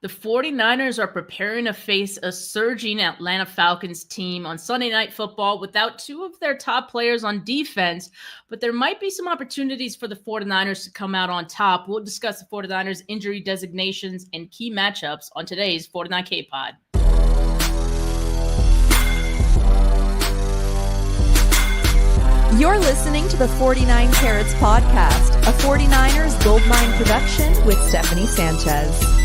The 49ers are preparing to face a surging Atlanta Falcons team on Sunday Night Football without two of their top players on defense, but there might be some opportunities for the 49ers to come out on top. We'll discuss the 49ers injury designations and key matchups on today's 49K Pod. You're listening to the 49 Carats Podcast, a 49ers Goldmine production with Stephanie Sanchez.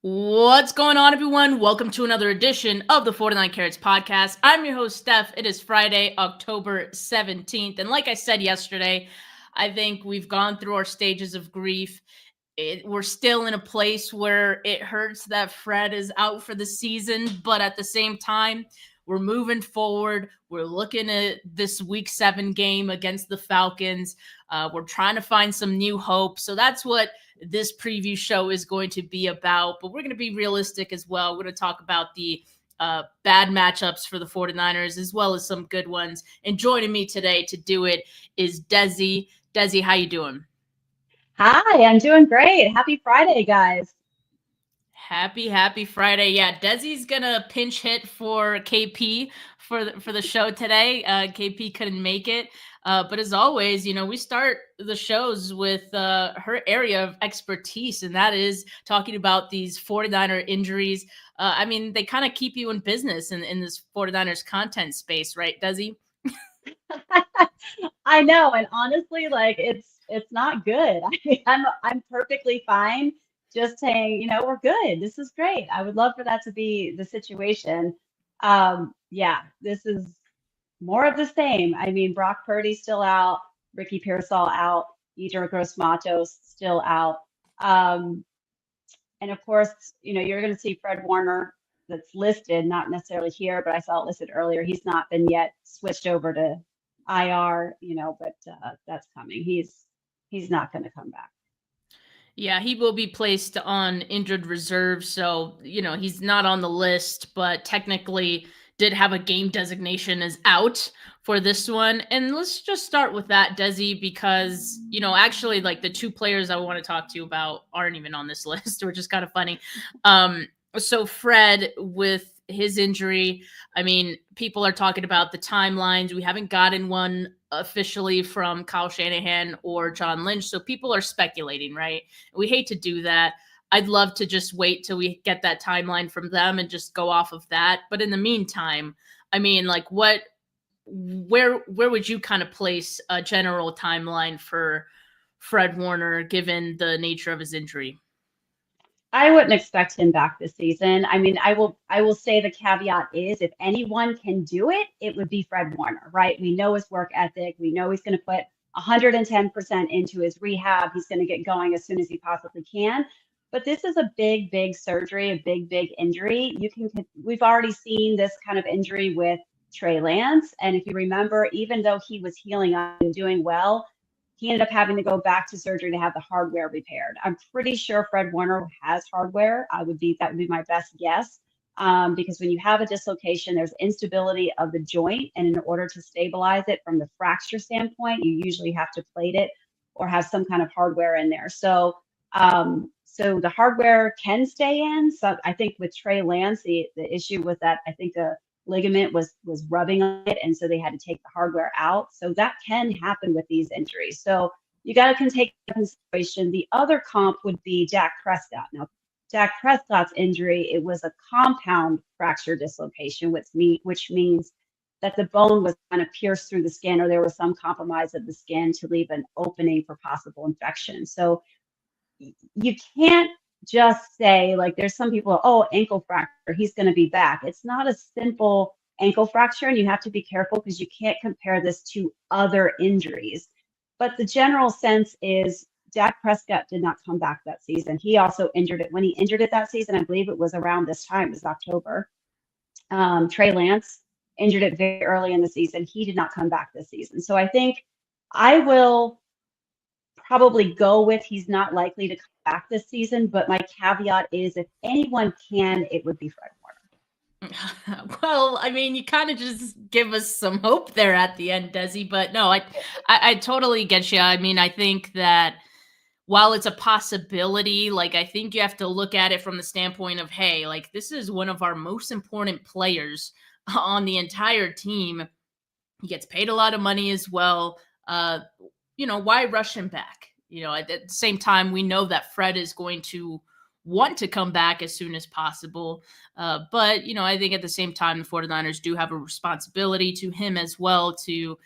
What's going on, everyone? Welcome to another edition of the 49 Carats Podcast. I'm your host, Steph. It is Friday, October 17th. And like I said yesterday, I think we've gone through our stages of grief. We're still in a place where it hurts that Fred is out for the season, but at the same time, we're moving forward. We're looking at this Week 7 game against the Falcons. We're trying to find some new hope. So that's what this preview show is going to be about. But we're going to be realistic as well. We're going to talk about the bad matchups for the 49ers as well as some good ones. And joining me today to do it is Dezi. Dezi, how you doing? Hi, I'm doing great. Happy Friday, guys. Happy Friday. Yeah, Dezi's going to pinch hit for KP for the show today. KP couldn't make it. But as always, we start the shows with her area of expertise, and that is talking about these 49er injuries. They kind of keep you in business in this 49ers content space, right, Dezi? I know, and honestly, it's not good. I'm perfectly fine just saying, we're good. This is great. I would love for that to be the situation. This is more of the same. Brock Purdy's still out, Ricky Pearsall out, Yetur Gross-Matos still out. And of course, you're going to see Fred Warner that's listed, not necessarily here, but I saw it listed earlier. He's not been yet switched over to IR, but that's coming. He's not going to come back. Yeah, he will be placed on injured reserve. So, he's not on the list, but technically did have a game designation as out for this one. And let's just start with that, Dezi, because, actually, the two players I want to talk to you about aren't even on this list, which is kind of funny. So Fred, with his injury, people are talking about the timelines. We haven't gotten one officially from Kyle Shanahan or John Lynch, so people are speculating, right? We hate to do that. I'd love to just wait till we get that timeline from them and just go off of that. But in the meantime, where would you kind of place a general timeline for Fred Warner given the nature of his injury? I wouldn't expect him back this season. I will say the caveat is if anyone can do it, it would be Fred Warner, right? We know his work ethic. We know he's going to put 110% into his rehab. He's going to get going as soon as he possibly can. But this is a big, big surgery, a big, big injury. We've already seen this kind of injury with Trey Lance. And if you remember, even though he was healing up and doing well, he ended up having to go back to surgery to have the hardware repaired. I'm pretty sure Fred Warner has hardware. That would be my best guess. Because when you have a dislocation, there's instability of the joint. And in order to stabilize it from the fracture standpoint, you usually have to plate it or have some kind of hardware in there. So the hardware can stay in. So I think with Trey Lance, the issue was that I think the ligament was rubbing on it, and so they had to take the hardware out. So that can happen with these injuries. So you got to take into consideration. The other comp would be Dak Prescott. Now, Dak Prescott's injury, it was a compound fracture dislocation, which means that the bone was kind of pierced through the skin, or there was some compromise of the skin to leave an opening for possible infection. So you can't just say, there's some people, ankle fracture, he's going to be back. It's not a simple ankle fracture, and you have to be careful because you can't compare this to other injuries. But the general sense is Dak Prescott did not come back that season. He also injured it. When he injured it that season, I believe it was around this time, it was October. Trey Lance injured it very early in the season. He did not come back this season. So I think I will probably go with he's not likely to come back this season, but my caveat is if anyone can, it would be Fred Warner. Well, I mean, you kind of just give us some hope there at the end, Desi. But no, I totally get you. I mean, I think that while it's a possibility, like I think you have to look at it from the standpoint of, hey, like this is one of our most important players on the entire team. He gets paid a lot of money as well. Uh, why rush him back? At the same time, we know that Fred is going to want to come back as soon as possible. But, I think at the same time, the 49ers do have a responsibility to him as well to,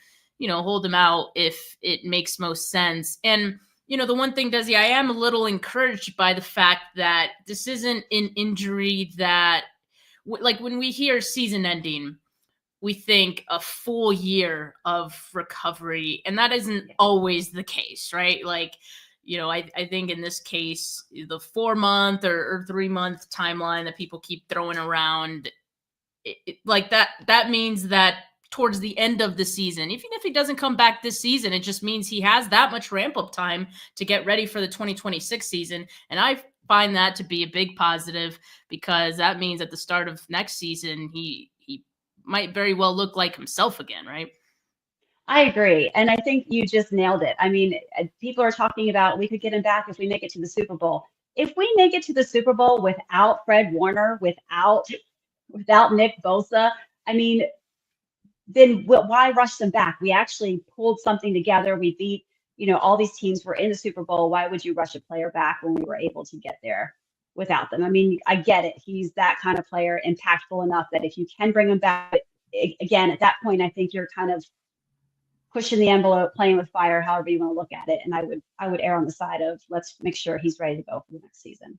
hold him out if it makes most sense. And, the one thing, Desi, I am a little encouraged by the fact that this isn't an injury that, like when we hear season ending, we think a full year of recovery, and that isn't always the case, right? Like, I think in this case, the 4 month or 3 month timeline that people keep throwing around, like that means that towards the end of the season, even if he doesn't come back this season, it just means he has that much ramp up time to get ready for the 2026 season. And I find that to be a big positive, because that means at the start of next season, he might very well look like himself again, right? I agree. And I think you just nailed it. I mean, people are talking about we could get him back if we make it to the Super Bowl. If we make it to the Super Bowl without Fred Warner, without Nick Bosa, I mean, then why rush them back? We actually pulled something together. We beat, all these teams were in the Super Bowl. Why would you rush a player back when we were able to get there without them? I mean, I get it. He's that kind of player, impactful enough that if you can bring him back, again, at that point, I think you're kind of pushing the envelope, playing with fire, however you want to look at it. And I would err on the side of let's make sure he's ready to go for the next season.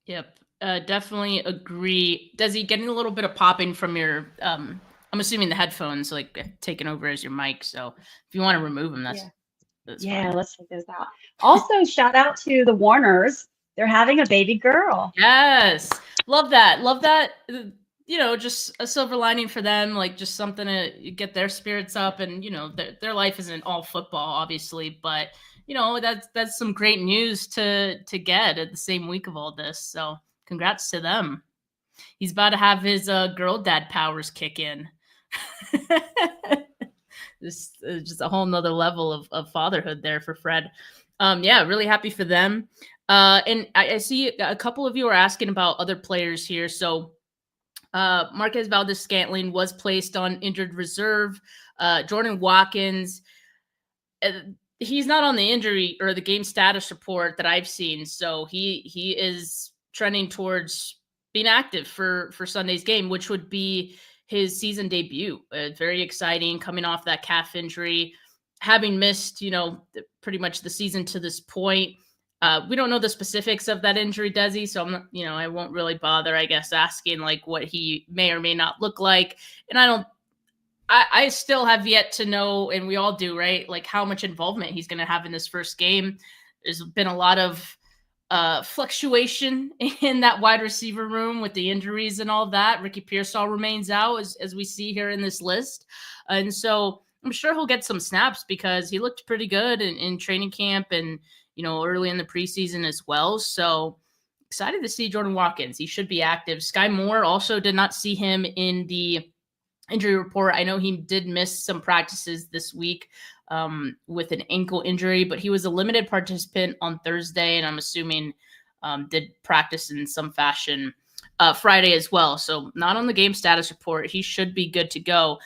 Yep. Definitely agree. Desi, getting a little bit of popping from your I'm assuming the headphones like taking over as your mic. So if you want to remove them, that's fine. Let's check those out. Also, shout out to the Warners. They're having a baby girl. Yes. Love that. Love that. Just a silver lining for them, like just something to get their spirits up. And, their life isn't all football, obviously, but that's some great news to get at the same week of all this. So congrats to them. He's about to have his girl dad powers kick in. This is just a whole nother level of fatherhood there for Fred. Yeah, really happy for them. And I see a couple of you are asking about other players here. So Marquez Valdez-Scantling was placed on injured reserve. Jordan Watkins, he's not on the injury or the game status report that I've seen. So he is trending towards being active for Sunday's game, which would be his season debut. Very exciting, coming off that calf injury, having missed, pretty much the season to this point. We don't know the specifics of that injury, Desi, so I'm not, I won't really bother, I guess, asking like what he may or may not look like. And I still have yet to know, and we all do, right? Like how much involvement he's going to have in this first game. There's been a lot of fluctuation in that wide receiver room with the injuries and all that. Ricky Pearsall remains out, as we see here in this list. And so I'm sure he'll get some snaps because he looked pretty good in training camp and, early in the preseason as well. So excited to see Jordan Watkins. He should be active. Sky Moore also did not see him in the injury report. I know he did miss some practices this week with an ankle injury, but he was a limited participant on Thursday, and I'm assuming did practice in some fashion Friday as well. So not on the game status report. He should be good to go.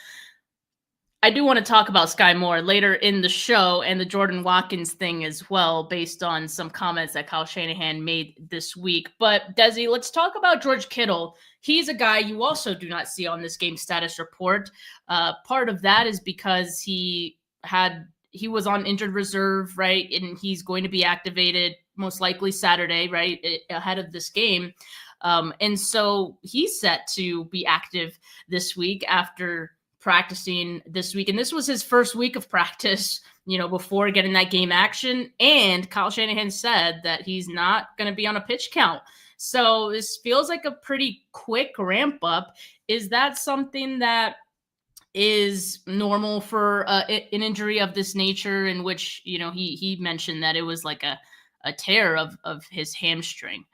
I do want to talk about Sky Moore later in the show and the Jordan Watkins thing as well, based on some comments that Kyle Shanahan made this week. But Desi, let's talk about George Kittle. He's a guy you also do not see on this game status report. Part of that is because he was on injured reserve, right? And he's going to be activated most likely Saturday, right? Ahead of this game. And so he's set to be active this week after practicing this week. And this was his first week of practice, before getting that game action. And Kyle Shanahan said that he's not going to be on a pitch count. So this feels like a pretty quick ramp up. Is that something that is normal for an injury of this nature, in which, he mentioned that it was like a tear of his hamstring?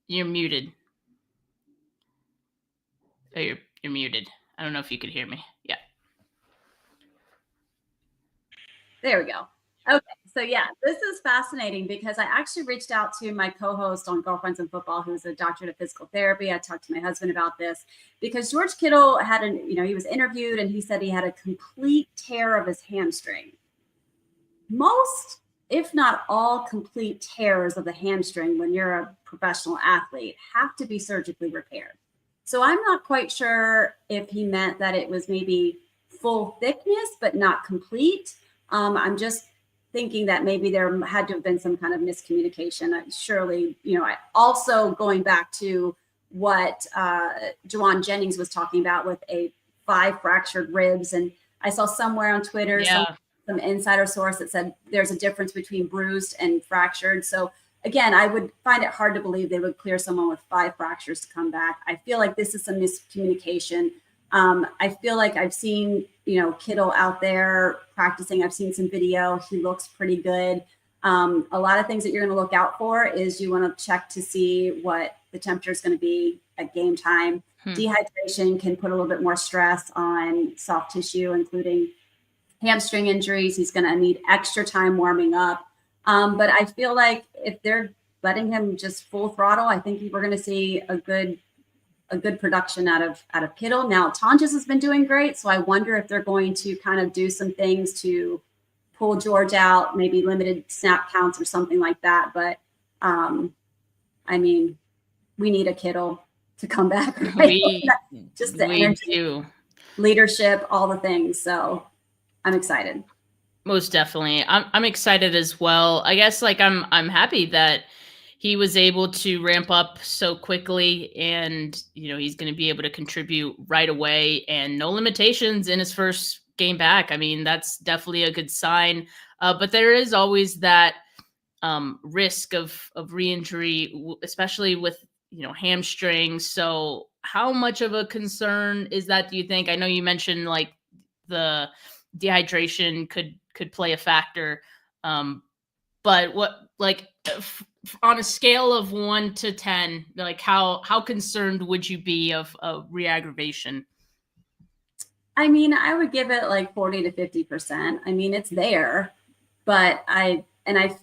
You're muted. Oh, you're muted. I don't know if you could hear me. Yeah. There we go. Okay, so yeah, this is fascinating because I actually reached out to my co-host on Girlfriends in Football, who's a doctorate of physical therapy. I talked to my husband about this because George Kittle had he was interviewed and he said he had a complete tear of his hamstring. Most, if not all, complete tears of the hamstring when you're a professional athlete have to be surgically repaired. So I'm not quite sure if he meant that it was maybe full thickness, but not complete. I'm just thinking that maybe there had to have been some kind of miscommunication. Surely, also going back to what Juwan Jennings was talking about with 5 fractured ribs. And I saw somewhere on Twitter, some insider source that said there's a difference between bruised and fractured. So again, I would find it hard to believe they would clear someone with 5 fractures to come back. I feel like this is some miscommunication. I feel like I've seen, Kittle out there practicing. I've seen some video. He looks pretty good. A lot of things that you're going to look out for is you want to check to see what the temperature is going to be at game time. Dehydration can put a little bit more stress on soft tissue, including hamstring injuries. He's going to need extra time warming up. But I feel like if they're letting him just full throttle, I think we're going to see a good production out of Kittle. Now, Tonjes has been doing great, so I wonder if they're going to kind of do some things to pull George out, maybe limited snap counts or something like that. But, we need a Kittle to come back. Right? Just the energy, leadership, all the things. So I'm excited. Most definitely. I'm excited as well. I guess I'm happy that he was able to ramp up so quickly and, he's going to be able to contribute right away and no limitations in his first game back. I mean, that's definitely a good sign. But there is always that risk of re-injury, especially with, hamstrings. So how much of a concern is that, do you think? I know you mentioned the dehydration could play a factor. But what, on a scale of 1 to 10, how concerned would you be of re-aggravation? I would give it 40 to 50%. It's there, but I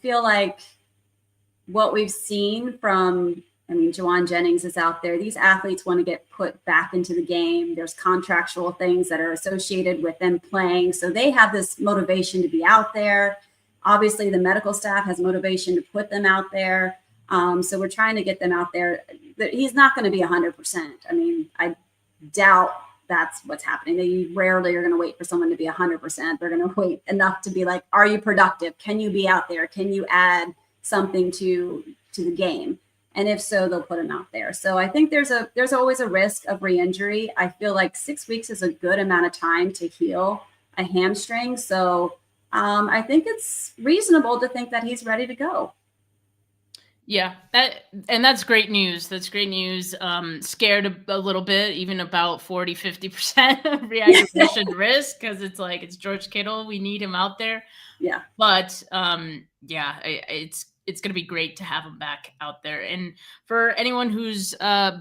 feel like what we've seen from, Juwan Jennings is out there. These athletes want to get put back into the game. There's contractual things that are associated with them playing. So they have this motivation to be out there. Obviously, the medical staff has motivation to put them out there. So we're trying to get them out there. He's not going to be 100%. I doubt that's what's happening. They rarely are going to wait for someone to be 100%. They're going to wait enough to be like, are you productive? Can you be out there? Can you add something to the game? And if so, they'll put him out there. So I think there's always a risk of re-injury. I feel like 6 weeks is a good amount of time to heal a hamstring. So I think it's reasonable to think that he's ready to go. Yeah, that's great news. That's great news. Scared a little bit, even about 40, 50% re-aggravation risk, because it's George Kittle. We need him out there. Yeah. But it's going to be great to have him back out there. And for anyone who's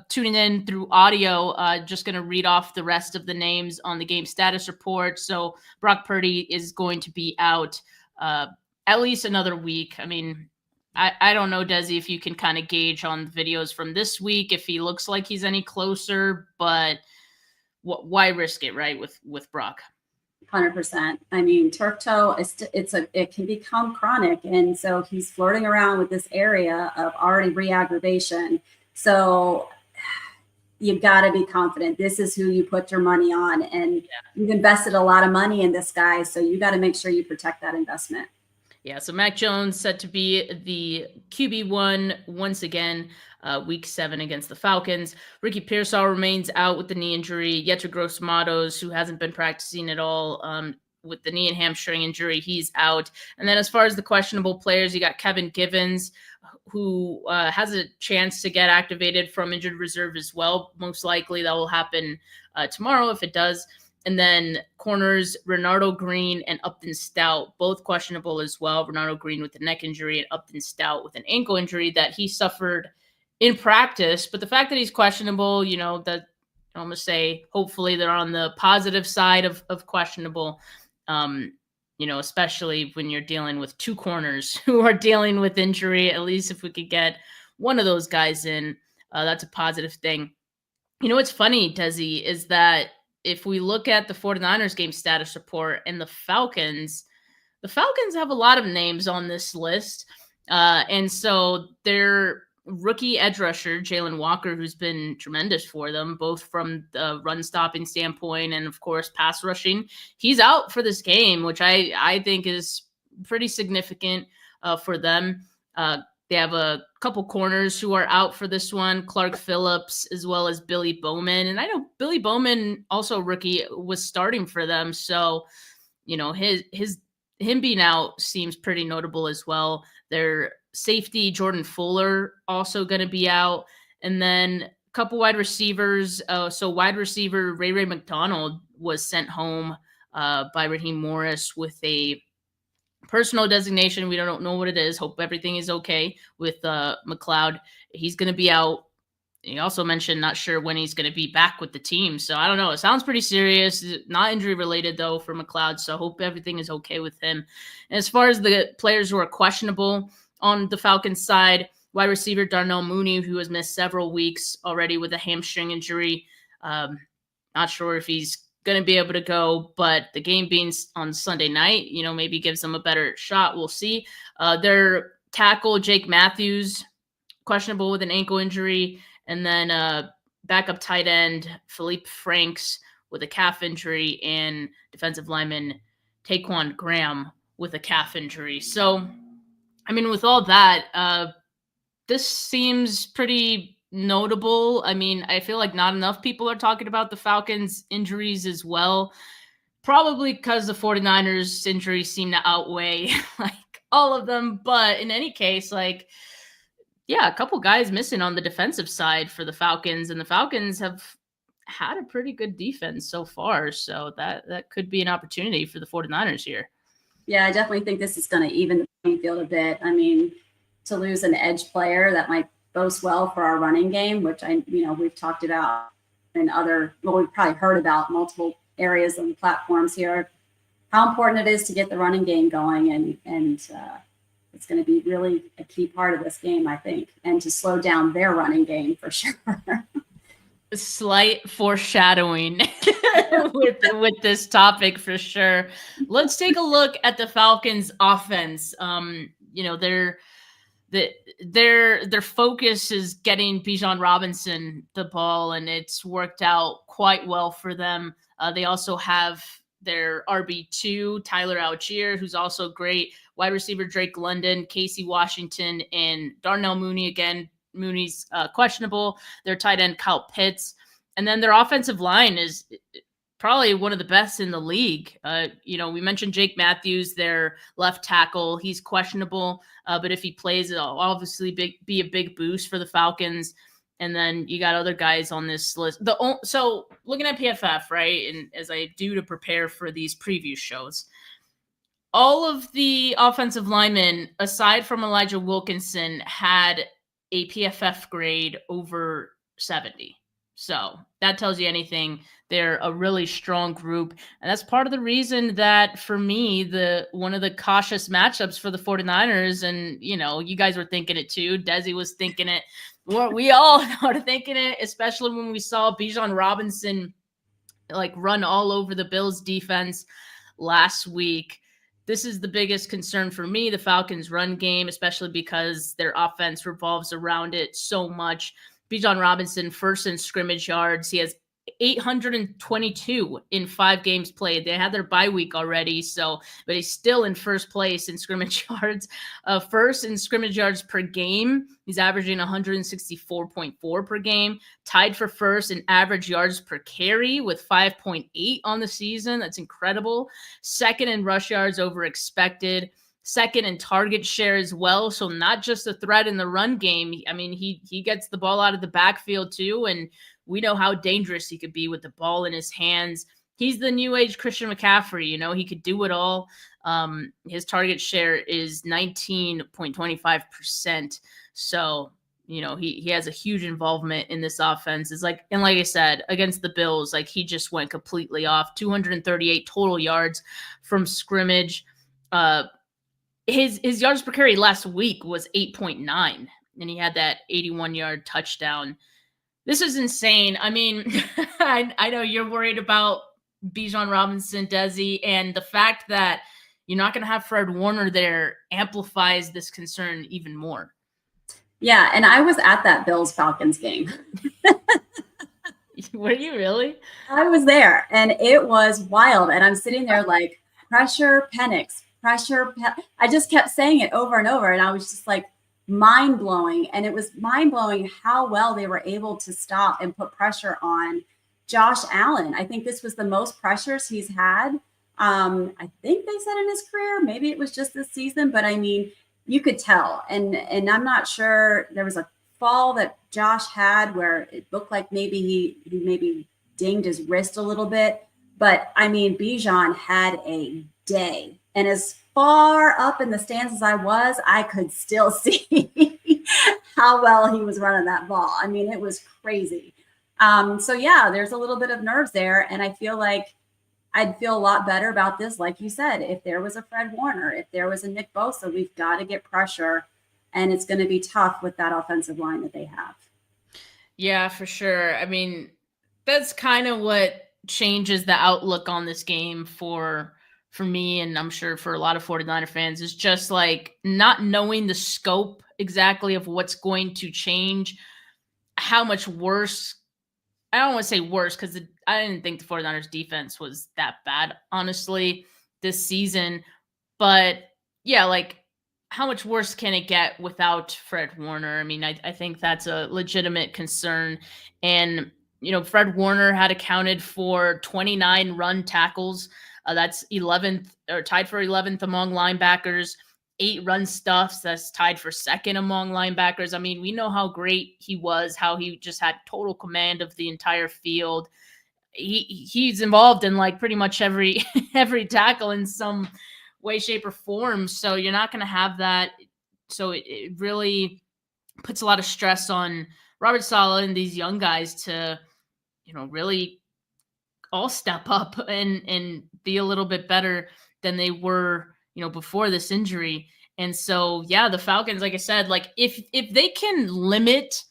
tuning in through audio, just going to read off the rest of the names on the game status report. So Brock Purdy is going to be out at least another week. I don't know, Dezi, if you can kind of gauge on the videos from this week, if he looks like he's any closer, but why risk it, right, with Brock? 100%. Turf toe, it can become chronic. And so he's flirting around with this area of already re-aggravation. So you've got to be confident. This is who you put your money on. And you've invested a lot of money in this guy. So you got to make sure you protect that investment. Yeah, so Mac Jones set to be the QB1 once again, week 7 against the Falcons. Ricky Pearsall remains out with the knee injury. Yetur Gross-Matos, who hasn't been practicing at all with the knee and hamstring injury, he's out. And then as far as the questionable players, you got Kevin Givens, who has a chance to get activated from injured reserve as well. Most likely that will happen tomorrow if it does. And then corners, Renardo Green and Upton Stout, both questionable as well. Renardo Green with a neck injury and Upton Stout with an ankle injury that he suffered in practice. But the fact that he's questionable, that I'm gonna say hopefully they're on the positive side of questionable. Especially when you're dealing with two corners who are dealing with injury. At least if we could get one of those guys in, that's a positive thing. What's funny, Dezi, is that if we look at the 49ers game status report and the Falcons have a lot of names on this list. And so their rookie edge rusher, Jalen Walker, who's been tremendous for them, both from the run stopping standpoint and, of course, pass rushing, he's out for this game, which I think is pretty significant for them. They have a couple corners who are out for this one, Clark Phillips, as well as Billy Bowman. And I know Billy Bowman, also rookie, was starting for them. So, him being out seems pretty notable as well. Their safety, Jordan Fuller, also going to be out. And then a couple wide receivers. So wide receiver Ray McDonald was sent home by Raheem Morris with a personal designation. We don't know what it is. Hope everything is okay with McLeod. He's going to be out. He also mentioned not sure when he's going to be back with the team. So I don't know. It sounds pretty serious. Not injury related, though, for McLeod. So I hope everything is okay with him. And as far as the players who are questionable on the Falcons side, wide receiver Darnell Mooney, who has missed several weeks already with a hamstring injury. Not sure if he's going to be able to go, but the game being on Sunday night, maybe gives them a better shot. We'll see. Their tackle, Jake Matthews, questionable with an ankle injury. And then backup tight end, Philippe Franks, with a calf injury, and defensive lineman Taquan Graham with a calf injury. So, with all that, this seems pretty notable. I feel like not enough people are talking about the Falcons' injuries as well. Probably because the 49ers' injuries seem to outweigh all of them. But in any case, a couple guys missing on the defensive side for the Falcons, and the Falcons have had a pretty good defense so far. So that could be an opportunity for the 49ers here. Yeah, I definitely think this is going to even the playing field a bit. To lose an edge player that might boast well for our running game, which we've talked about in we've probably heard about multiple areas on the platforms here, how important it is to get the running game going. And it's going to be really a key part of this game, I think, and to slow down their running game for sure. Slight foreshadowing with this topic for sure. Let's take a look at the Falcons' offense. Their focus is getting Bijan Robinson the ball, and it's worked out quite well for them. They also have their RB2, Tyler Algier, who's also great. Wide receiver Drake London, Casey Washington, and Darnell Mooney. Again, Mooney's questionable. Their tight end, Kyle Pitts. And then their offensive line is probably one of the best in the league. We mentioned Jake Matthews, their left tackle. He's questionable, but if he plays, it'll obviously be a big boost for the Falcons. And then you got other guys on this list. So looking at PFF, right, and as I do to prepare for these preview shows, all of the offensive linemen, aside from Elijah Wilkinson, had a PFF grade over 70. So that tells you anything. They're a really strong group. And that's part of the reason that, for me, one of the cautious matchups for the 49ers, and, you guys were thinking it too. Dezi was thinking it. We all are thinking it, especially when we saw Bijan Robinson run all over the Bills defense last week. This is the biggest concern for me, the Falcons' run game, especially because their offense revolves around it so much. Bijan Robinson, first in scrimmage yards. He has 822 in 5 games played. They had their bye week already, but he's still in first place in scrimmage yards. First in scrimmage yards per game. He's averaging 164.4 per game. Tied for first in average yards per carry with 5.8 on the season. That's incredible. Second in rush yards over expected. Second in target share as well. So not just a threat in the run game. He gets the ball out of the backfield too, and we know how dangerous he could be with the ball in his hands. He's the new age Christian McCaffrey. He could do it all. His target share is 19.25%. So he has a huge involvement in this offense. It's like, and like I said, against the Bills, like he just went completely off. 238 total yards from scrimmage. His yards per carry last week was 8.9, and he had that 81-yard touchdown. This is insane. I mean, I know you're worried about Bijan Robinson, Dezi, and the fact that you're not going to have Fred Warner there amplifies this concern even more. Yeah, and I was at that Bills-Falcons game. Were you really? I was there, and it was wild. And I'm sitting there like, pressure, Penix, pressure. I just kept saying it over and over, and I was just like, mind-blowing. And it was mind-blowing how well they were able to stop and put pressure on Josh Allen. I think this was the most pressures he's had. I think they said in his career, maybe it was just this season, but I mean, you could tell. And I'm not sure. There was a fall that Josh had where it looked like maybe he maybe dinged his wrist a little bit. But I mean, Bijan had a day. And as far up in the stands as I could still see how well he was running that ball. I mean, it was crazy. So yeah, there's a little bit of nerves there. And I feel like I'd feel a lot better about this. Like you said, if there was a Fred Warner, if there was a Nick Bosa, we've got to get pressure, and it's going to be tough with that offensive line that they have. Yeah, for sure. I mean, that's kind of what changes the outlook on this game for me, and I'm sure for a lot of 49er fans, is just like not knowing the scope exactly of what's going to change, how much worse. I don't want to say worse because I didn't think the 49ers defense was that bad, honestly, this season. But yeah, like how much worse can it get without Fred Warner? I mean, I think that's a legitimate concern. And, Fred Warner had accounted for 29 run tackles. That's 11th or tied for 11th among linebackers. 8 run stuffs, that's tied for second among linebackers. I mean, we know how great he was, how he just had total command of the entire field. He's involved in like pretty much every tackle in some way, shape, or form. So you're not going to have that. So it really puts a lot of stress on Robert Saleh and these young guys to, really all step up and be a little bit better than they were before this injury. And so, yeah, the Falcons, like I said, like if they can limit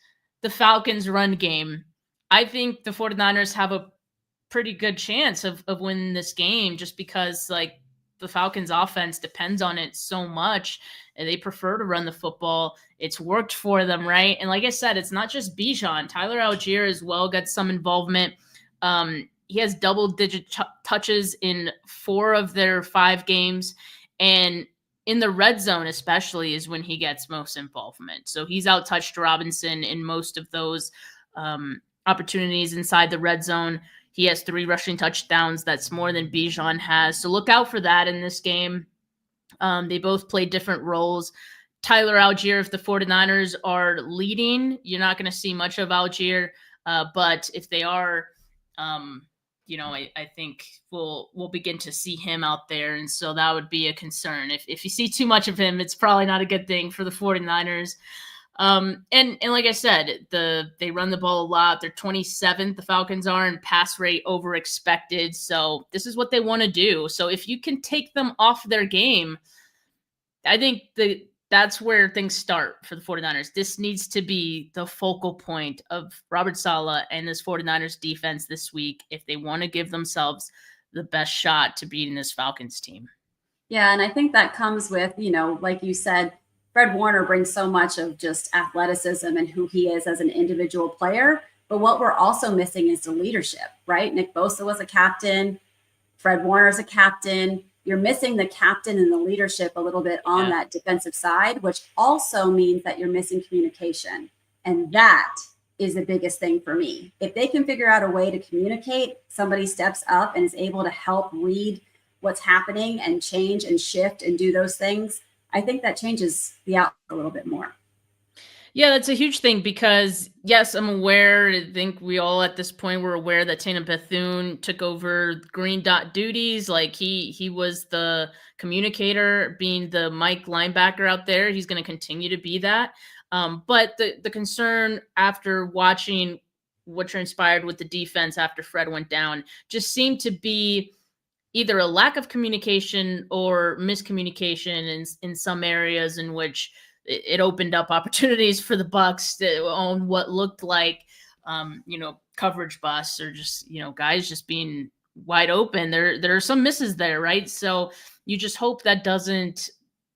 the Falcons run game, I think the 49ers have a pretty good chance of winning this game, just because like the Falcons offense depends on it so much and they prefer to run the football. It's worked for them, right? And like I said, it's not just Bijan. Tyler Algier as well got some involvement. He has double-digit touches in 4 of their 5 games. And in the red zone especially is when he gets most involvement. So he's out-touched Robinson in most of those opportunities inside the red zone. He has 3 rushing touchdowns. That's more than Bijan has. So look out for that in this game. They both play different roles. Tyler Algier, if the 49ers are leading, you're not going to see much of Algier. But if they are, I think we'll begin to see him out there. And so that would be a concern. If you see too much of him, it's probably not a good thing for the 49ers. And like I said, they run the ball a lot. They're 27th, the Falcons are, in pass rate over expected. So this is what they want to do. So if you can take them off their game, I think that's where things start for the 49ers. This needs to be the focal point of Robert Saleh and this 49ers defense this week if they want to give themselves the best shot to beating this Falcons team. Yeah, and I think that comes with, like you said, Fred Warner brings so much of just athleticism and who he is as an individual player. But what we're also missing is the leadership, right? Nick Bosa was a captain. Fred Warner is a captain. You're missing the captain and the leadership a little bit on that defensive side, which also means that you're missing communication. And that is the biggest thing for me. If they can figure out a way to communicate, somebody steps up and is able to help read what's happening and change and shift and do those things, I think that changes the outlook a little bit more. Yeah, that's a huge thing because, yes, I'm aware. I think we all at this point were aware that Tatum Bethune took over green dot duties. Like he was the communicator, being the Mike linebacker out there. He's going to continue to be that. But the concern after watching what transpired with the defense after Fred went down just seemed to be either a lack of communication or miscommunication in some areas in which it opened up opportunities for the Bucks on what looked like coverage busts or just guys just being wide open. There are some misses there, right? So you just hope that doesn't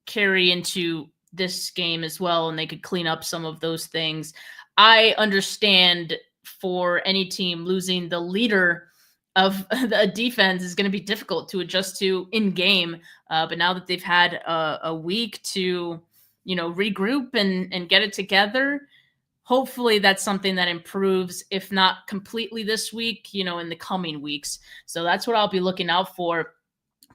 carry into this game as well, and they could clean up some of those things. I understand for any team losing the leader of the defense is going to be difficult to adjust to in game. But now that they've had a week to, regroup and get it together, hopefully that's something that improves, if not completely this week, in the coming weeks. So that's what I'll be looking out for.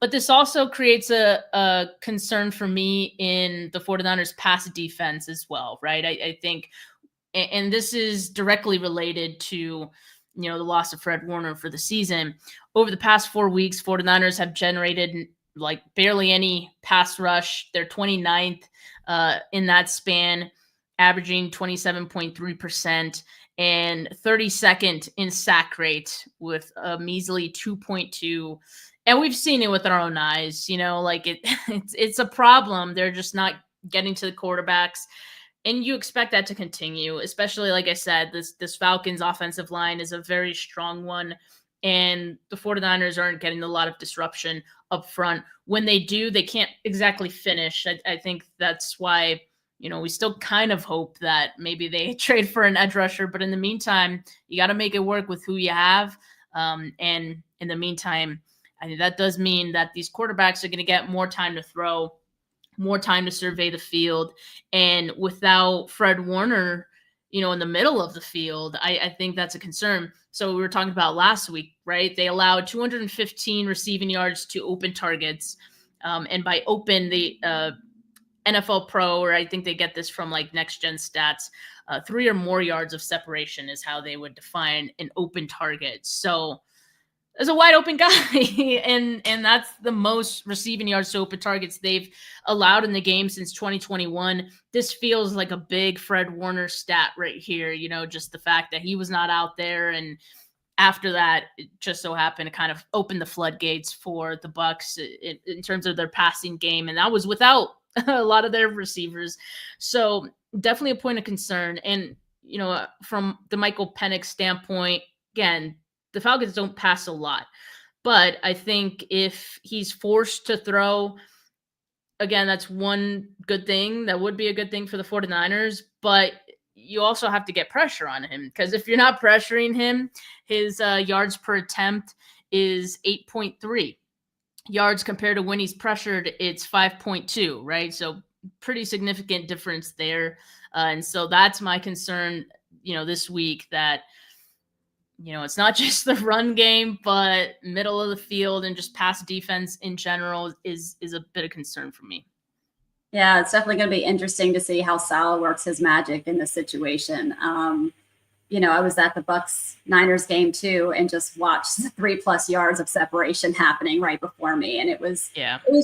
But this also creates a concern for me in the 49ers pass defense as well, right? I think, and this is directly related to, the loss of Fred Warner for the season. Over the past 4 weeks, 49ers have generated like barely any pass rush. They're 29th in that span, averaging 27.3% and 32nd in sack rate with a measly 2.2. And we've seen it with our own eyes, it's a problem. They're just not getting to the quarterbacks. And you expect that to continue, especially, like I said, this Falcons offensive line is a very strong one. And the 49ers aren't getting a lot of disruption up front. When they do, they can't exactly finish. I think that's why, we still kind of hope that maybe they trade for an edge rusher. But in the meantime, you got to make it work with who you have. And in the meantime, I think that does mean that these quarterbacks are going to get more time to throw, more time to survey the field. And without Fred Warner, in the middle of the field, I think that's a concern. So we were talking about last week, right? They allowed 215 receiving yards to open targets. And by open, the NFL Pro, or I think they get this from like Next Gen Stats, 3 or more yards of separation is how they would define an open target. So there's a wide open guy, and that's the most receiving yards to open targets they've allowed in the game since 2021. This feels like a big Fred Warner stat right here, just the fact that he was not out there, and after that, it just so happened to kind of open the floodgates for the Bucks in terms of their passing game, and that was without a lot of their receivers. So definitely a point of concern. And from the Michael Penix standpoint, again, the Falcons don't pass a lot, but I think if he's forced to throw, again, that's one good thing. That would be a good thing for the 49ers, but you also have to get pressure on him, because if you're not pressuring him, his yards per attempt is 8.3 yards compared to when he's pressured, it's 5.2, right? So pretty significant difference there. And so that's my concern, this week, that it's not just the run game, but middle of the field and just pass defense in general is a bit of concern for me. Yeah, it's definitely going to be interesting to see how Sal works his magic in this situation. I was at the Bucks Niners game too, and just watched 3+ yards of separation happening right before me. And it was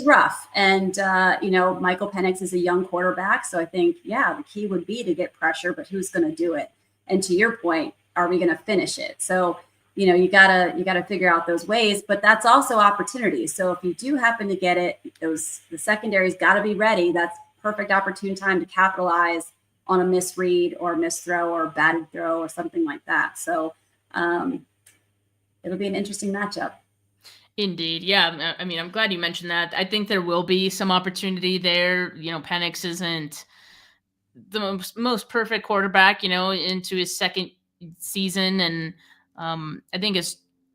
rough. And, Michael Penix is a young quarterback. So I think, the key would be to get pressure, but who's going to do it? And to your point, are we going to finish it? So, you gotta figure out those ways, but that's also opportunity. So if you do happen to get it, the secondary's got to be ready. That's perfect opportune time to capitalize on a misread or misthrow or batted throw or something like that. So it'll be an interesting matchup. Indeed. Yeah. I mean, I'm glad you mentioned that. I think there will be some opportunity there. Penix isn't the most perfect quarterback, into his second season. And I think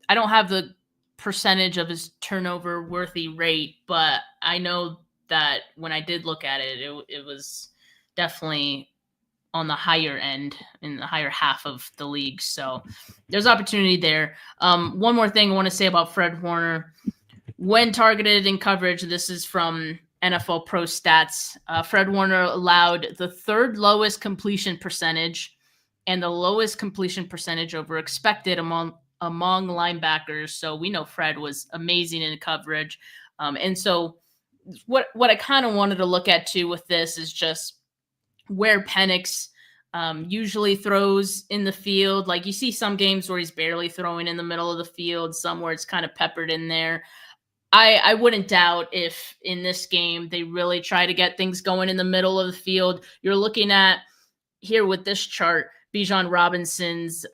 I don't have the percentage of his turnover worthy rate, but I know that when I did look at it, it was definitely on the higher end, in the higher half of the league. So there's opportunity there. One more thing I want to say about Fred Warner. When targeted in coverage, this is from NFL Pro Stats. Fred Warner allowed the third lowest completion percentage and the lowest completion percentage over expected among linebackers. So we know Fred was amazing in coverage. And so what I kind of wanted to look at too with this is just where Penix usually throws in the field. Like you see some games where he's barely throwing in the middle of the field, some where it's kind of peppered in there. I wouldn't doubt if in this game they really try to get things going in the middle of the field. You're looking at here with this chart, Bijan Robinson's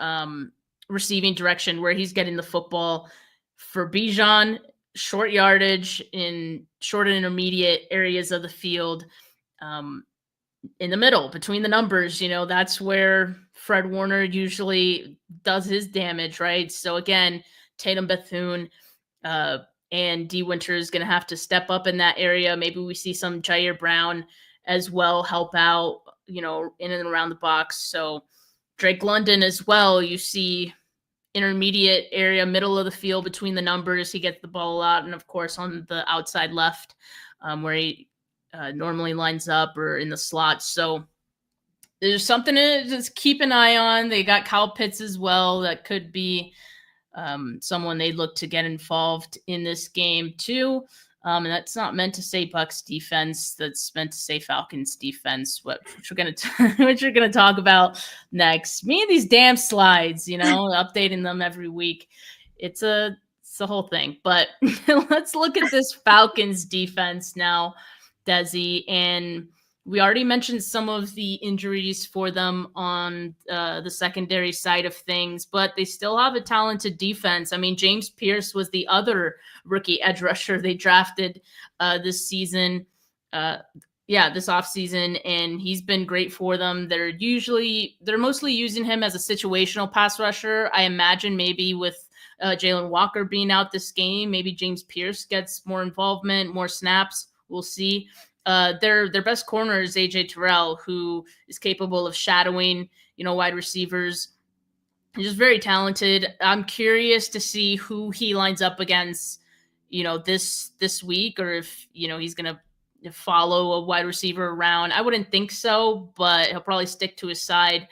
receiving direction, where he's getting the football. For Bijan, short yardage in short and intermediate areas of the field, in the middle between the numbers, that's where Fred Warner usually does his damage, right? So again, Tatum Bethune and D Winter is going to have to step up in that area. Maybe we see some Jair Brown as well help out, in and around the box. So Drake London as well, you see intermediate area, middle of the field between the numbers. He gets the ball a lot. And of course on the outside left, where he normally lines up, or in the slot. So there's something to just keep an eye on. They got Kyle Pitts as well. That could be someone they'd look to get involved in this game too. And that's not meant to say Bucs defense. That's meant to say Falcons defense, which we're gonna talk about next. Me and these damn slides, updating them every week. It's the whole thing. But let's look at this Falcons defense now, Dezi. And we already mentioned some of the injuries for them on the secondary side of things, but they still have a talented defense. I mean, James Pierce was the other rookie edge rusher they drafted this season. This offseason, and he's been great for them. They're mostly using him as a situational pass rusher. I imagine maybe with Jalen Walker being out this game, maybe James Pierce gets more involvement, more snaps. We'll see. Their best corner is AJ Terrell, who is capable of shadowing, wide receivers. He's just very talented. I'm curious to see who he lines up against, this week, or if, he's going to follow a wide receiver around. I wouldn't think so, but he'll probably stick to his side.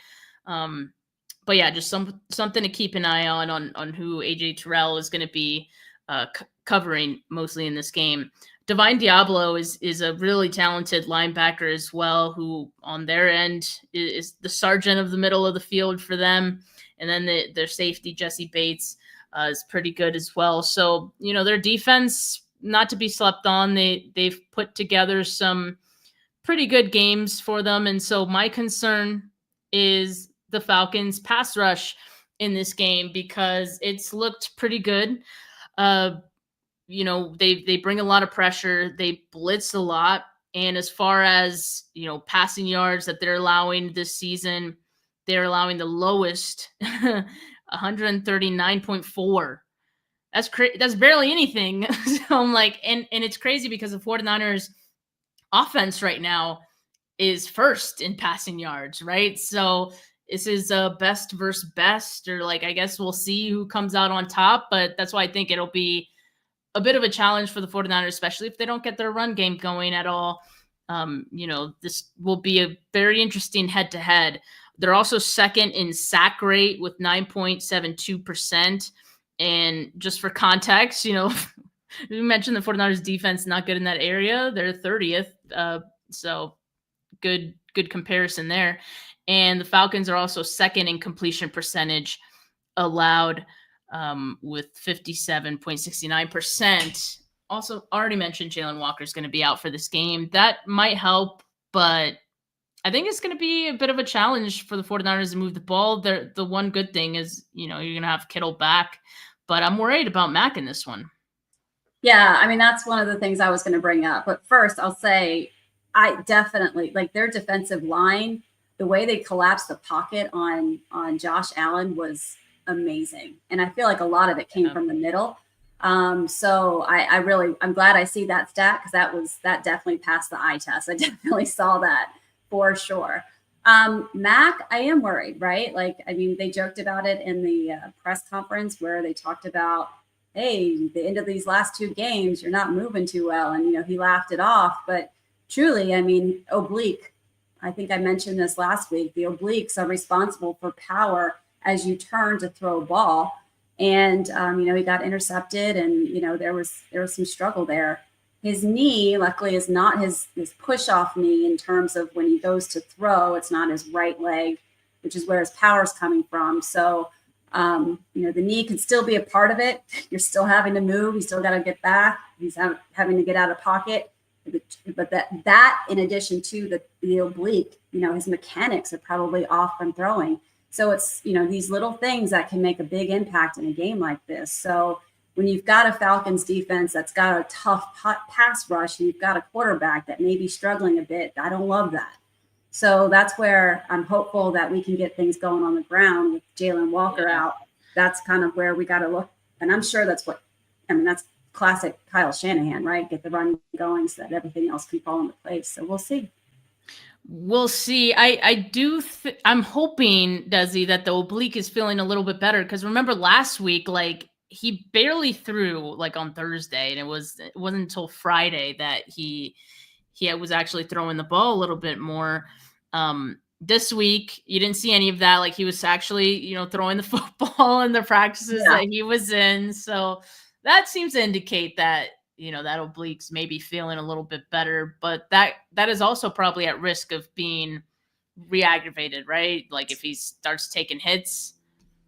But yeah, just something to keep an eye on who AJ Terrell is going to be covering mostly in this game. Divine Diablo is a really talented linebacker as well, who on their end is the sergeant of the middle of the field for them. And then their safety, Jesse Bates, is pretty good as well. So, their defense, not to be slept on. They've put together some pretty good games for them. And so my concern is the Falcons pass rush in this game, because it's looked pretty good. They bring a lot of pressure. They blitz a lot. And as far as, passing yards that they're allowing this season, they're allowing the lowest, 139.4. That's barely anything. So I'm like, and it's crazy because the 49ers offense right now is first in passing yards, right? So this is best versus best, or I guess we'll see who comes out on top. But that's why I think it'll be a bit of a challenge for the 49ers, especially if they don't get their run game going at all. This will be a very interesting head-to-head. They're also second in sack rate with 9.72%. And just for context, we mentioned the 49ers defense not good in that area. They're 30th. So good comparison there. And the Falcons are also second in completion percentage allowed, with 57.69%. Also already mentioned Jalen Walker is going to be out for this game. That might help, but I think it's going to be a bit of a challenge for the 49ers to move the ball. The one good thing is, you're going to have Kittle back, but I'm worried about Mac in this one. Yeah, I mean, that's one of the things I was going to bring up. But first, I'll say I definitely like their defensive line. The way they collapsed the pocket on Josh Allen was amazing. And I feel like a lot of it came from the middle. So I'm glad I see that stat, because that definitely passed the eye test. I definitely saw that for sure. Mac, I am worried, right? They joked about it in the press conference where they talked about hey, the end of these last 2 games, you're not moving too well. And, he laughed it off. But truly, I mean, oblique, I think I mentioned this last week, the obliques are responsible for power as you turn to throw a ball. And, he got intercepted and, there was some struggle there. His knee, luckily, is not his push off knee in terms of when he goes to throw. It's not his right leg, which is where his power is coming from. So, the knee can still be a part of it. You're still having to move. You still got to get back. He's having to get out of pocket. But that in addition to the oblique, his mechanics are probably off from throwing. So it's, these little things that can make a big impact in a game like this. So when you've got a Falcons defense that's got a tough pass rush and you've got a quarterback that may be struggling a bit, I don't love that. So that's where I'm hopeful that we can get things going on the ground with Jalen Walker out. That's kind of where we got to look. And I'm sure that's classic Kyle Shanahan, right? Get the run going so that everything else can fall into place. So we'll see. We'll see. I'm hoping, Dezi, that the oblique is feeling a little bit better. Because remember last week, like he barely threw like on Thursday, and it wasn't until Friday that he was actually throwing the ball a little bit more. This week, you didn't see any of that. Like he was actually, throwing the football in the practices that he was in. So that seems to indicate that, that oblique's maybe feeling a little bit better, but that is also probably at risk of being re-aggravated, right? Like if he starts taking hits.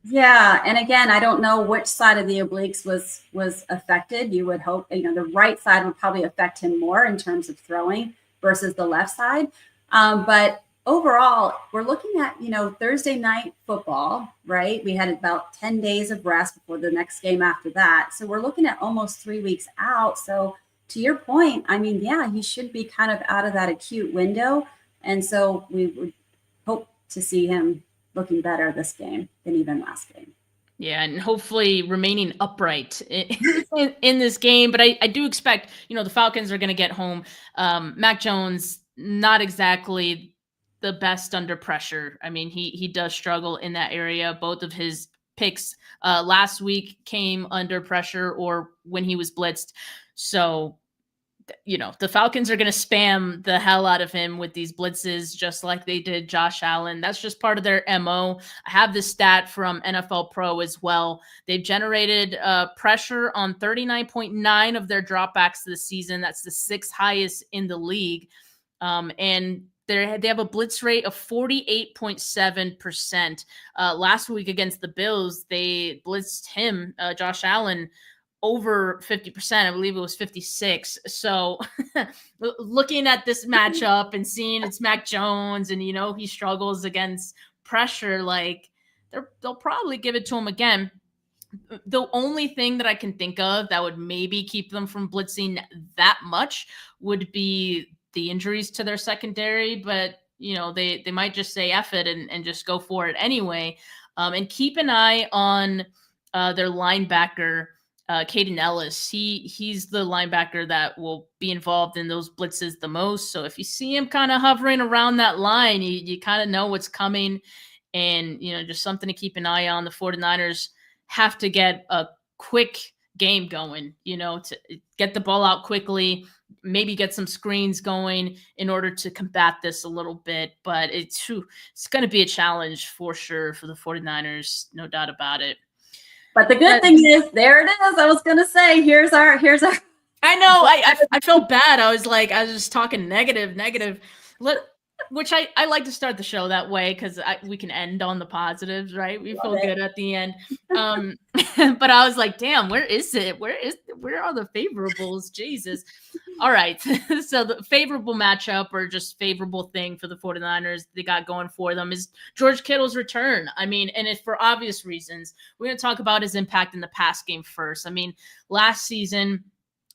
Yeah. And again, I don't know which side of the obliques was affected. You would hope, the right side would probably affect him more in terms of throwing versus the left side. But overall, we're looking at, Thursday night football, right? We had about 10 days of rest before the next game after that. So we're looking at almost 3 weeks out. So to your point, I mean, yeah, he should be kind of out of that acute window. And so we would hope to see him looking better this game than even last game. Yeah, and hopefully remaining upright in this game. But I do expect, the Falcons are going to get home. Mac Jones, not exactly the best under pressure. I mean, he does struggle in that area. Both of his picks last week came under pressure or when he was blitzed. So, the Falcons are going to spam the hell out of him with these blitzes, just like they did Josh Allen. That's just part of their MO. I have this stat from NFL Pro as well. They've generated pressure on 39.9 of their dropbacks this season. That's the 6th highest in the league. And they have a blitz rate of 48.7%. Last week against the Bills, they blitzed him, Josh Allen, over 50%. I believe it was 56. So looking at this matchup and seeing it's Mac Jones and, he struggles against pressure, like they'll probably give it to him again. The only thing that I can think of that would maybe keep them from blitzing that much would be the injuries to their secondary, but they might just say F it and just go for it anyway. And keep an eye on their linebacker, Caden Ellis. He's the linebacker that will be involved in those blitzes the most. So if you see him kind of hovering around that line, you kind of know what's coming, and just something to keep an eye on. The 49ers have to get a quick game going, to get the ball out quickly, maybe get some screens going in order to combat this a little bit. But it's going to be a challenge for sure for the 49ers, no doubt about it. But the good thing is, there it is. I was going to say, here's our. I know. I felt bad. I was just talking negative. Which I like to start the show that way because we can end on the positives, right? We feel good at the end. But I was like, damn, where is it? Where are the favorables? Jesus. All right. So the favorable matchup or just favorable thing for the 49ers they got going for them is George Kittle's return. I mean, and it's for obvious reasons. We're going to talk about his impact in the pass game first. I mean, last season,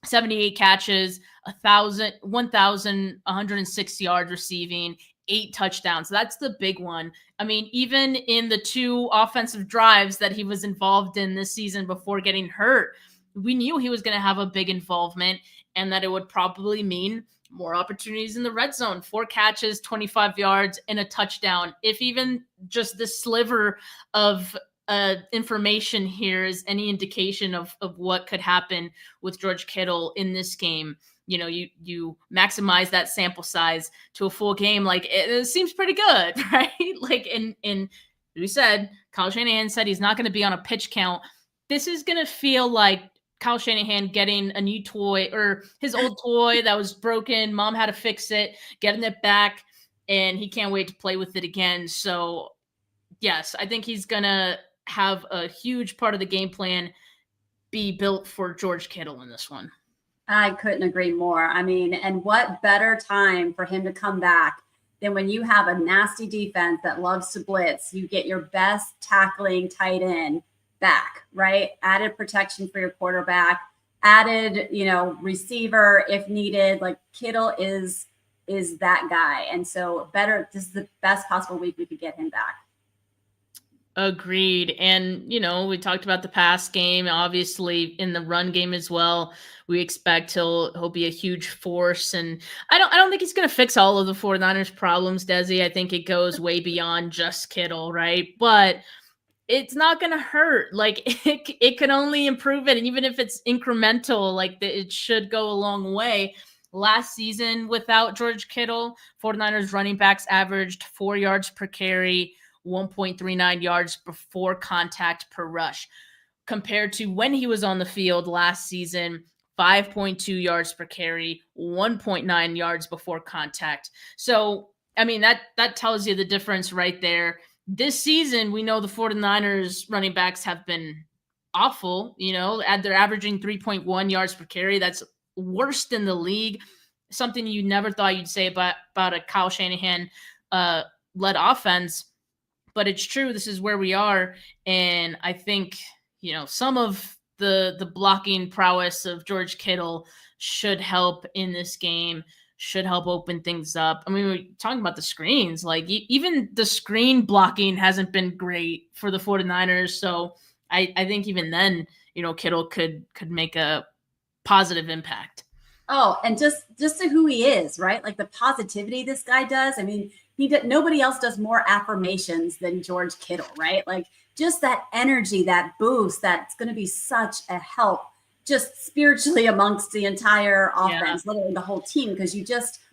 78 catches, 1,106 yards receiving, 8 touchdowns. That's the big one. I mean, even in the 2 offensive drives that he was involved in this season before getting hurt, we knew he was going to have a big involvement and that it would probably mean more opportunities in the red zone. 4 catches, 25 yards, and a touchdown. If even just the sliver of information here is any indication of what could happen with George Kittle in this game, you maximize that sample size to a full game. Like it seems pretty good, right? Like in we said, Kyle Shanahan said he's not going to be on a pitch count. This is going to feel like Kyle Shanahan getting a new toy, or his old toy that was broken. Mom had to fix it, getting it back, and he can't wait to play with it again. So yes, I think he's going to have a huge part of the game plan be built for George Kittle in this one. I couldn't agree more. I mean, and what better time for him to come back than when you have a nasty defense that loves to blitz. You get your best tackling tight end back, right? Added protection for your quarterback, added, receiver if needed. Like Kittle is that guy. And so this is the best possible week we could get him back. Agreed. And, we talked about the pass game, obviously in the run game as well. We expect he'll be a huge force. And I don't think he's going to fix all of the 49ers problems, Dezi. I think it goes way beyond just Kittle, right? But it's not going to hurt. Like it can only improve it. And even if it's incremental, like it should go a long way. Last season without George Kittle, 49ers running backs averaged 4 yards per carry, 1.39 yards before contact per rush, compared to when he was on the field last season, 5.2 yards per carry, 1.9 yards before contact. So, I mean, that tells you the difference right there. This season, we know the 49ers running backs have been awful. They're averaging 3.1 yards per carry. That's worst in the league. Something you never thought you'd say about a Kyle Shanahan led offense. But it's true. This is where we are. And I think, some of the blocking prowess of George Kittle should help in this game, should help open things up. I mean, we're talking about the screens. Like, even the screen blocking hasn't been great for the 49ers. So I think even then, Kittle could make a positive impact. Oh, and just to who he is, right? Like the positivity this guy does. I mean, nobody else does more affirmations than George Kittle, right? Like just that energy, that boost, that's going to be such a help just spiritually amongst the entire offense, literally the whole team, because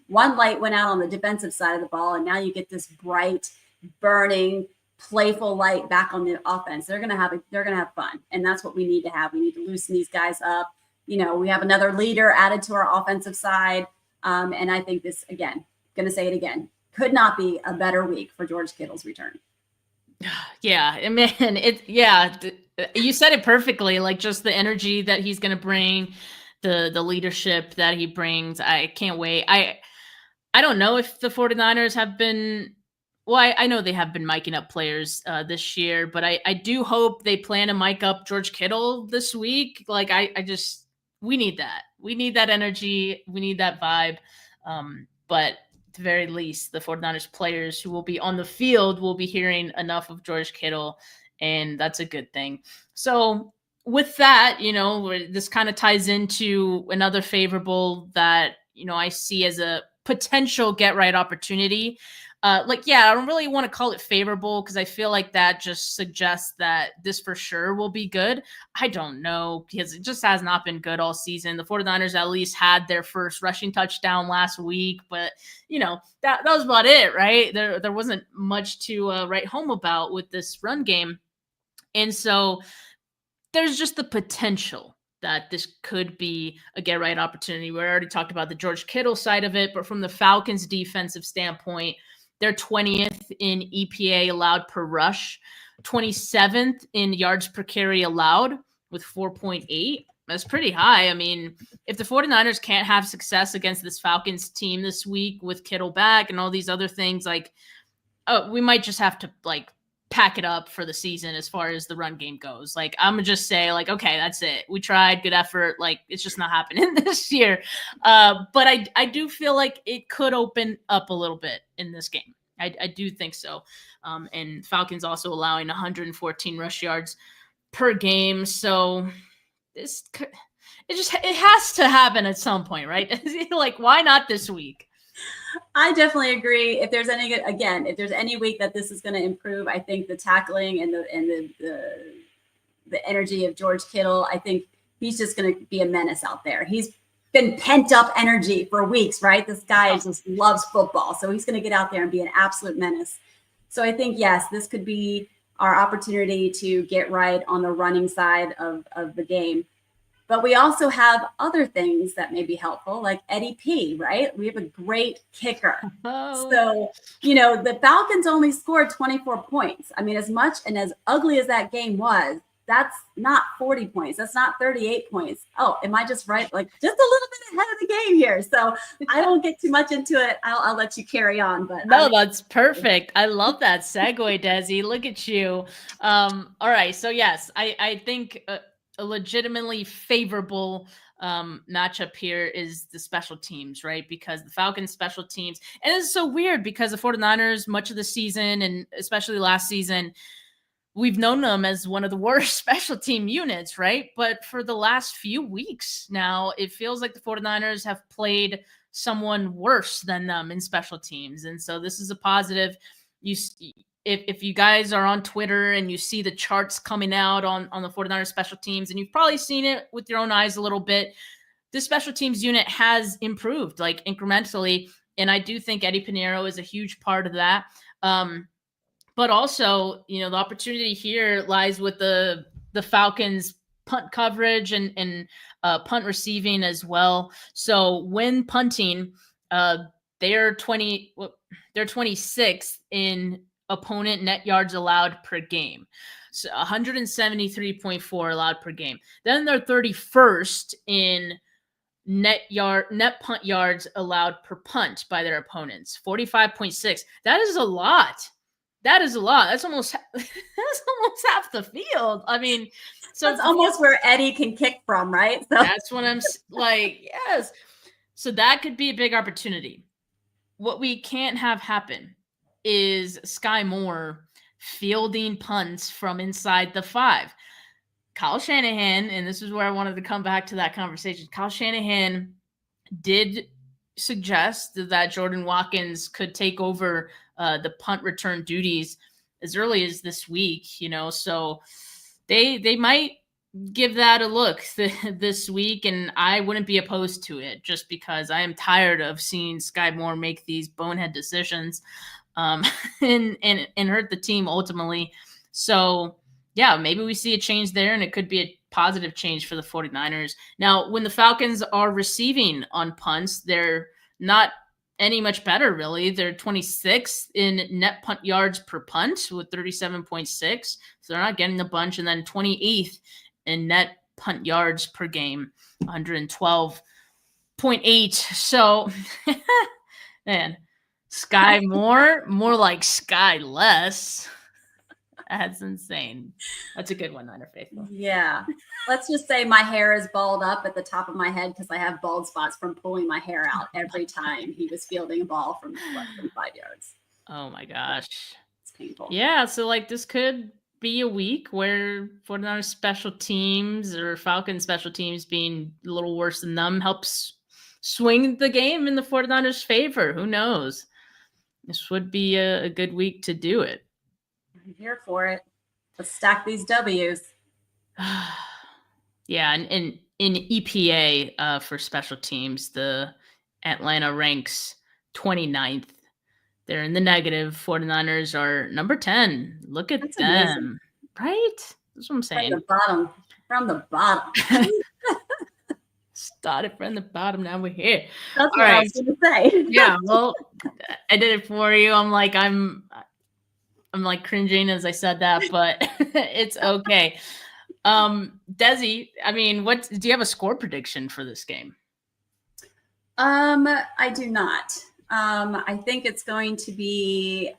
one light went out on the defensive side of the ball, and now you get this bright, burning, playful light back on the offense. They're going to have fun, and that's what we need to have. We need to loosen these guys up. We have another leader added to our offensive side, and I think this, again, going to say it again, could not be a better week for George Kittle's return. Yeah, man, you said it perfectly. Like just the energy that he's going to bring, the leadership that he brings. I can't wait. I don't know if the 49ers have been, well, I know they have been miking up players this year, but I do hope they plan to mic up George Kittle this week. Like we need that. We need that energy. We need that vibe. But at the very least, the 49ers players who will be on the field will be hearing enough of George Kittle, and that's a good thing. So with that, this kind of ties into another favorable that, I see as a potential get-right opportunity. I don't really want to call it favorable because I feel like that just suggests that this for sure will be good. I don't know because it just has not been good all season. The 49ers at least had their first rushing touchdown last week, but that was about it, right? There wasn't much to write home about with this run game. And so there's just the potential that this could be a get right opportunity. We already talked about the George Kittle side of it, but from the Falcons defensive standpoint, they're 20th in EPA allowed per rush, 27th in yards per carry allowed with 4.8. That's pretty high. I mean, if the 49ers can't have success against this Falcons team this week with Kittle back and all these other things, we might just have to pack it up for the season as far as the run game goes. I'm gonna just say okay, that's it. We tried, good effort. It's just not happening this year. But I do feel like it could open up a little bit in this game. I do think so. And Falcons also allowing 114 rush yards per game. So it has to happen at some point, right? Why not this week? I definitely agree. If there's any week that this is going to improve, I think the tackling and the energy of George Kittle, I think he's just going to be a menace out there. He's been pent up energy for weeks, right? This guy just loves football. So he's going to get out there and be an absolute menace. So I think, yes, this could be our opportunity to get right on the running side of the game. But we also have other things that may be helpful, like Eddie P, right? We have a great kicker. Oh. So, the Falcons only scored 24 points. I mean, as much and as ugly as that game was, that's not 40 points. That's not 38 points. Oh, am I just right? Like just a little bit ahead of the game here. So I won't get too much into it. I'll let you carry on. But no, that's perfect. I love that segue, Dezi. Look at you. All right. So yes, I think a legitimately favorable matchup here is the special teams, right? Because the Falcons special teams, and it's so weird because the 49ers, much of the season and especially last season, we've known them as one of the worst special team units, right? But for the last few weeks now, it feels like the 49ers have played someone worse than them in special teams. And so this is a positive. If you guys are on Twitter and you see the charts coming out on the 49ers special teams, and you've probably seen it with your own eyes a little bit, this special teams unit has improved like incrementally. And I do think Eddie Pinheiro is a huge part of that. But also, the opportunity here lies with the Falcons punt coverage and punt receiving as well. So when punting, they're 26th in opponent net yards allowed per game. So 173.4 allowed per game. Then they're 31st in net punt yards allowed per punt by their opponents, 45.6. That is a lot. That's almost half the field. I mean, so that's almost where Eddie can kick from, right? So that's what I'm like, yes. So that could be a big opportunity. What we can't have happen is Sky Moore fielding punts from inside the 5. Kyle Shanahan, and this is where I wanted to come back to that conversation. Kyle Shanahan did suggest that Jordan Watkins could take over the punt return duties as early as this week, so they might give that a look this week, and I wouldn't be opposed to it just because I am tired of seeing Sky Moore make these bonehead decisions and hurt the team ultimately. So yeah, maybe we see a change there, and it could be a positive change for the 49ers. Now, when the Falcons are receiving on punts, they're not any much better, really. They're 26th in net punt yards per punt with 37.6. So they're not getting a bunch. And then 28th in net punt yards per game, 112.8. So, man, Sky more like Sky less. That's insane. That's a good one, Niner Faithful. Yeah. Let's just say my hair is balled up at the top of my head because I have bald spots from pulling my hair out every time he was fielding a ball from less than 5 yards. Oh my gosh. It's painful. Yeah, so like this could be a week where 49ers special teams or Falcons special teams being a little worse than them helps swing the game in the 49ers' favor. Who knows? This would be a good week to do it. I'm here for it. Let's stack these W's. Yeah, and in EPA for special teams, the Atlanta ranks 29th. They're in the negative. 49ers are number 10. Look at them. Amazing. Right? That's what I'm saying. From the bottom. Started from the bottom. Now we're here. That's what I was going to say. Yeah, well, I did it for you. I'm like cringing as I said that, but it's okay. Dezi, I mean, do you have a score prediction for this game? I do not. I think it's going to be,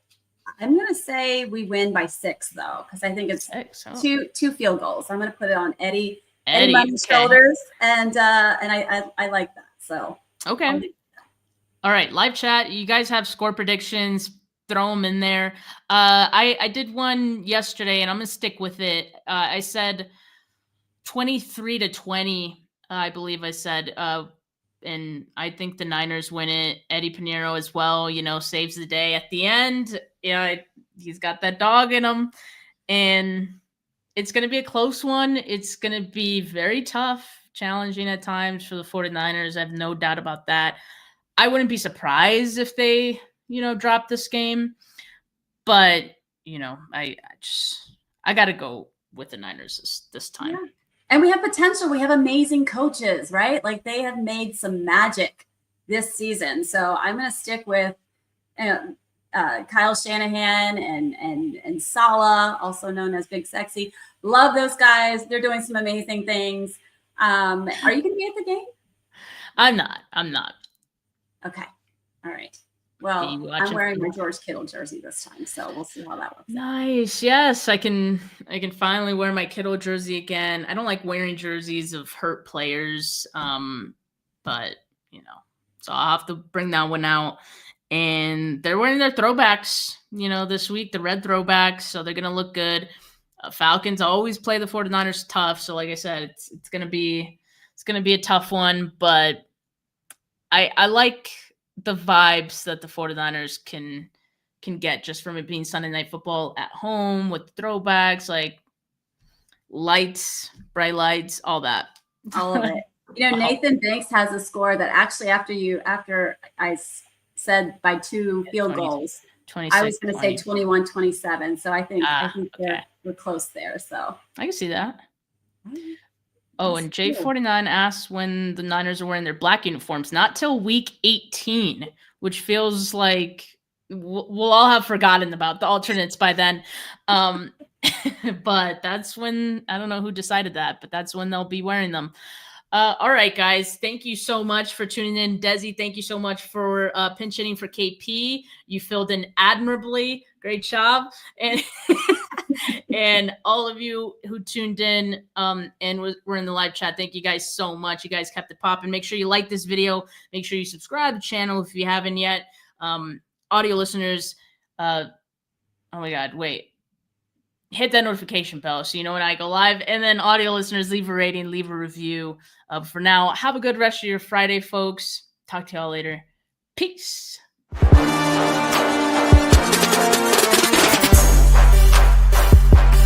I'm going to say we win by 6 though, because I think it's 6, two field goals. I'm going to put it on Eddie Money's shoulders, and I like that. So okay. All right, live chat. You guys have score predictions. Throw them in there. I did one yesterday, and I'm gonna stick with it. I said 23-20. I believe I said and I think the Niners win it. Eddie Pinheiro as well, saves the day at the end. Yeah, he's got that dog in him, and it's going to be a close one. It's going to be very tough, challenging at times for the 49ers. I have no doubt about that. I wouldn't be surprised if they, drop this game, but I got to go with the Niners this time. Yeah. And we have potential. We have amazing coaches, right? Like they have made some magic this season. So I'm going to stick with Kyle Shanahan and Saleh, also known as Big Sexy. Love those guys. They're doing some amazing things. Are you going to be at the game? I'm not. Okay. All right. Well, I'm wearing my George Kittle jersey this time, so we'll see how that works. Nice. Yes, I can finally wear my Kittle jersey again. I don't like wearing jerseys of hurt players, but so I'll have to bring that one out. And they're wearing their throwbacks, this week, the red throwbacks, so they're gonna look good. Falcons always play the 49ers tough, so like I said, it's gonna be a tough one, but I like the vibes that the 49ers can get just from it being Sunday Night Football at home with throwbacks, like lights, bright lights, all that. All of it. Nathan Banks has a score that actually after I said by 2 field goals, I was going to say 21-27. So I think we're close there. So I can see that. Oh, and J49 asks when the Niners are wearing their black uniforms. Not till week 18, which feels like we'll all have forgotten about the alternates by then. But that's when, I don't know who decided that, but that's when they'll be wearing them. All right, guys. Thank you so much for tuning in. Dezi, thank you so much for pinch hitting for KP. You filled in admirably. Great job. And all of you who tuned in and were in the live chat, thank you guys so much. You guys kept it popping. Make sure you like this video. Make sure you subscribe to the channel if you haven't yet. Audio listeners, oh my God, wait. Hit that notification bell so you know when I go live. And then audio listeners, leave a rating, leave a review. For now, have a good rest of your Friday, folks. Talk to y'all later. Peace.